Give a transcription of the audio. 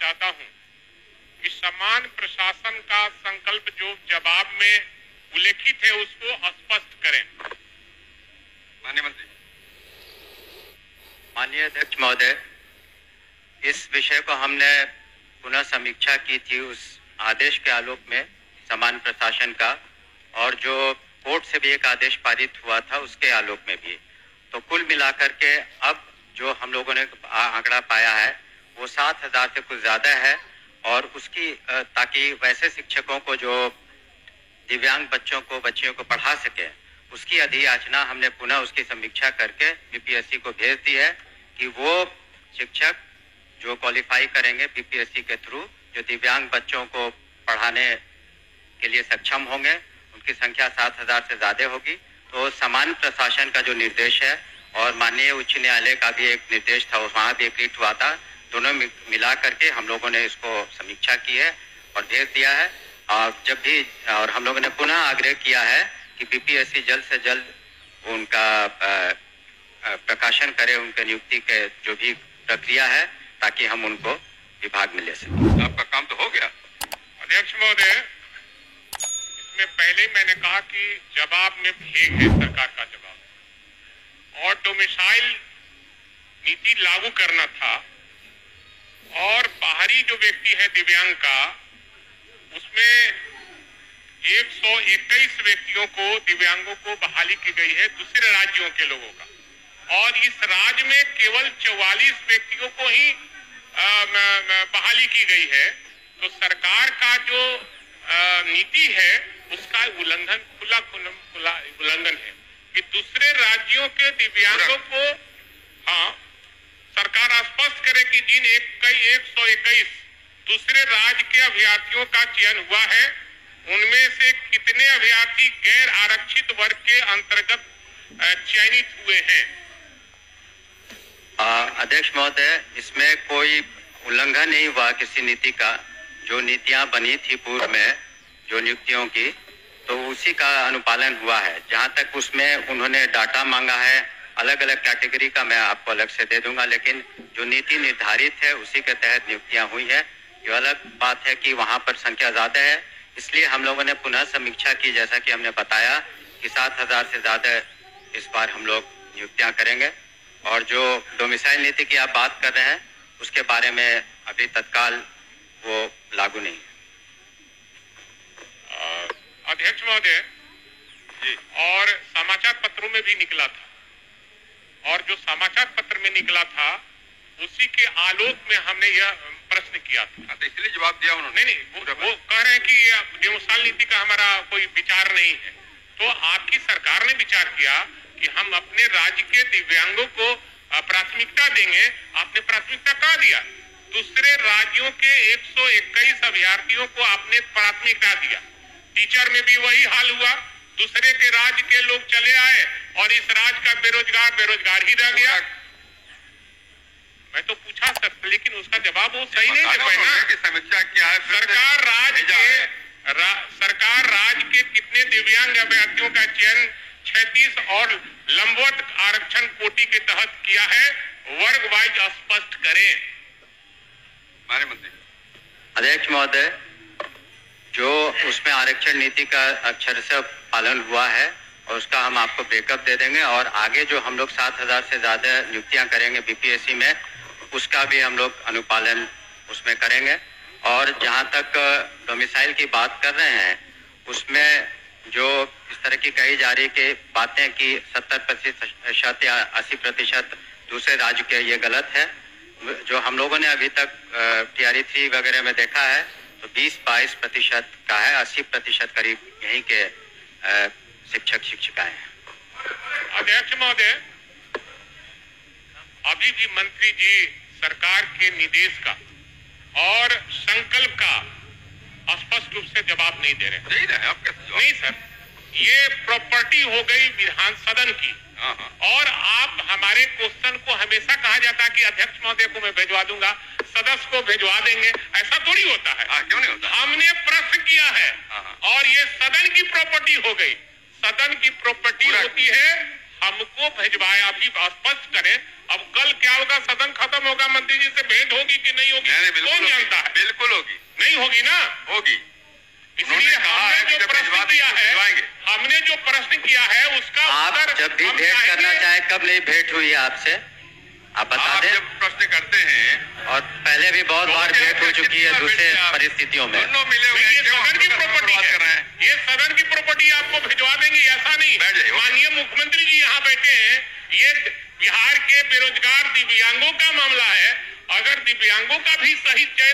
चाहता हूं कि समान प्रशासन का संकल्प जो जवाब में उल्लेखित है उसको स्पष्ट करें। माननीय मंत्री। माननीय अध्यक्ष महोदय, इस विषय को हमने पुनः समीक्षा की थी उस आदेश के आलोक में समान प्रशासन का, और जो कोर्ट से भी एक आदेश पारित हुआ था उसके आलोक में भी। तो कुल मिलाकर के अब जो हम लोगों ने आंकड़ा पाया है वो 7,000 से कुछ ज्यादा है, और उसकी ताकि वैसे शिक्षकों को जो दिव्यांग बच्चियों को पढ़ा सके उसकी अधियाचना हमने पुनः उसकी समीक्षा करके बीपीएससी को भेज दी है कि वो शिक्षक जो क्वालिफाई करेंगे बीपीएससी के थ्रू, जो दिव्यांग बच्चों को पढ़ाने के लिए सक्षम होंगे, उनकी संख्या 7,000 से ज्यादा होगी। तो समान प्रशासन का जो निर्देश है और माननीय उच्च न्यायालय का भी एक निर्देश था, वहाँ भी एक रीट हुआ था, दोनों मिला करके हम लोगों ने इसको समीक्षा की है और भेज दिया है। और हम लोगों ने पुनः आग्रह किया है कि बीपीएससी जल्द से जल्द उनका प्रकाशन करे, उनके नियुक्ति के जो भी प्रक्रिया है, ताकि हम उनको विभाग में ले सकें। आपका काम तो हो गया। अध्यक्ष महोदय, इसमें पहले मैंने कहा कि जवाब में भेग है सरकार का जवाब, और डोमिसाइल नीति लागू करना था, और बाहरी जो व्यक्ति है दिव्यांग का, उसमें 121 व्यक्तियों को, दिव्यांगों को बहाली की गई है दूसरे राज्यों के लोगों का, और इस राज्य में केवल 44 व्यक्तियों को ही बहाली की गई है। तो सरकार का जो नीति है उसका उल्लंघन, खुला उल्लंघन है कि दूसरे राज्यों के दिव्यांगों को, हाँ, सरकार स्पष्ट करे कि जिन 121 दूसरे राज्य के अभ्यर्थियों का चयन हुआ है उनमें से कितने अभ्यर्थी गैर आरक्षित वर्ग के अंतर्गत चयनित हुए हैं। अध्यक्ष महोदय, इसमें कोई उल्लंघन नहीं हुआ किसी नीति का। जो नीतियां बनी थी पूर्व में जो नियुक्तियों की, तो उसी का अनुपालन हुआ है। जहां तक उसमें उन्होंने डाटा मांगा है अलग अलग कैटेगरी का, मैं आपको अलग से दे दूंगा, लेकिन जो नीति निर्धारित है उसी के तहत नियुक्तियां हुई है। ये अलग बात है कि वहां पर संख्या ज्यादा है, इसलिए हम लोगों ने पुनः समीक्षा की, जैसा कि हमने बताया कि 7,000 से ज्यादा इस बार हम लोग नियुक्तियां करेंगे। और जो डोमिसाइल नीति की आप बात कर रहे हैं उसके बारे में अभी तत्काल वो लागू नहीं। अध्यक्ष महोदय, और समाचार पत्रों में भी निकला था, और जो समाचार पत्र में निकला था उसी के आलोक में हमने यह प्रश्न किया था। तो इसलिए जवाब दिया उन्होंने। नहीं, वो कह रहे हैं कि डोमिसाइल नीति का हमारा कोई विचार नहीं है। तो आपकी सरकार ने विचार किया कि हम अपने राज्य के दिव्यांगों को प्राथमिकता देंगे। आपने प्राथमिकता कहाँ दिया? दूसरे राज्यों के 121 अभ्यर्थियों को आपने प्राथमिकता दिया। टीचर में भी वही हाल हुआ, दूसरे के राज्य के लोग चले आए और इस राज्य का बेरोजगार ही रह गया। मैं तो पूछा सकता, लेकिन उसका जवाब वो सही नहीं दे पाए ना। समीक्षा क्या है? सरकार राज्य के कितने दिव्यांग अभ्यर्थियों का चयन 36 और लंबवत आरक्षण कोटि के तहत किया है, वर्ग वाइज स्पष्ट करें। माननीय मंत्री। अध्यक्ष महोदय, जो उसमें आरक्षण नीति का अक्षर से पालन हुआ है और उसका हम आपको ब्रेकअप दे देंगे, और आगे जो हम लोग 7,000 से ज्यादा नियुक्तियां करेंगे बीपीएससी में, उसका भी हम लोग अनुपालन उसमें करेंगे। और जहां तक डोमिसाइल की बात कर रहे हैं, उसमें जो इस तरह की कही जा रही कि बातें कि 70% या 80% दूसरे राज्य के, ये गलत है। जो हम लोगों ने अभी तक TRE 3 वगैरह में देखा है तो 20-22% का है, 80% करीब यहीं के शिक्षक शिक्षिकाएं हैं। अध्यक्ष महोदय, अभी भी मंत्री जी सरकार के निर्देश का और संकल्प का स्पष्ट रूप से जवाब नहीं दे रहे। नहीं सर, ये प्रॉपर्टी हो गई विधान सदन की, और आप हमारे क्वेश्चन को हमेशा कहा जाता है कि अध्यक्ष महोदय को मैं भिजवा दूंगा, सदस्य को भिजवा देंगे, ऐसा थोड़ी होता है। क्यों नहीं होता? हमने प्रश्न किया है और ये सदन की प्रॉपर्टी हो गई। सदन की प्रॉपर्टी होती है, हमको भिजवाया, अभी स्पष्ट करें। अब कल क्या साल का सदन खत्म होगा, मंत्री जी से भेंट होगी कि नहीं होगी, कौन जानता है? बिल्कुल होगी, नहीं होगी ना, होगी। इसलिए हमने जो प्रश्न किया है उसका आप उत्तर जब भी हम भेंट करना चाहेंगे। चाहे, कब नहीं भेंट हुई है आपसे, आप बता आप दें। जब प्रश्न करते हैं और पहले भी बहुत बार भेंट हो चुकी है दूसरे परिस्थितियों में। दोनों मिले हुए ये हैं, क्यों सदन की हम प्रॉपर्टी बात कर रहे हैं? है, ये सदन की प्रॉपर्टी आपको भिजवा देंगे ऐसा नहीं। बैठ जाइए, ओके। माननीय मुख्यमंत्री जी यहाँ बैठे हैं, ये बिहार के बेरोजगार दिव्यांगों का मामला है। अगर दिव्यांगों का भी सही चयन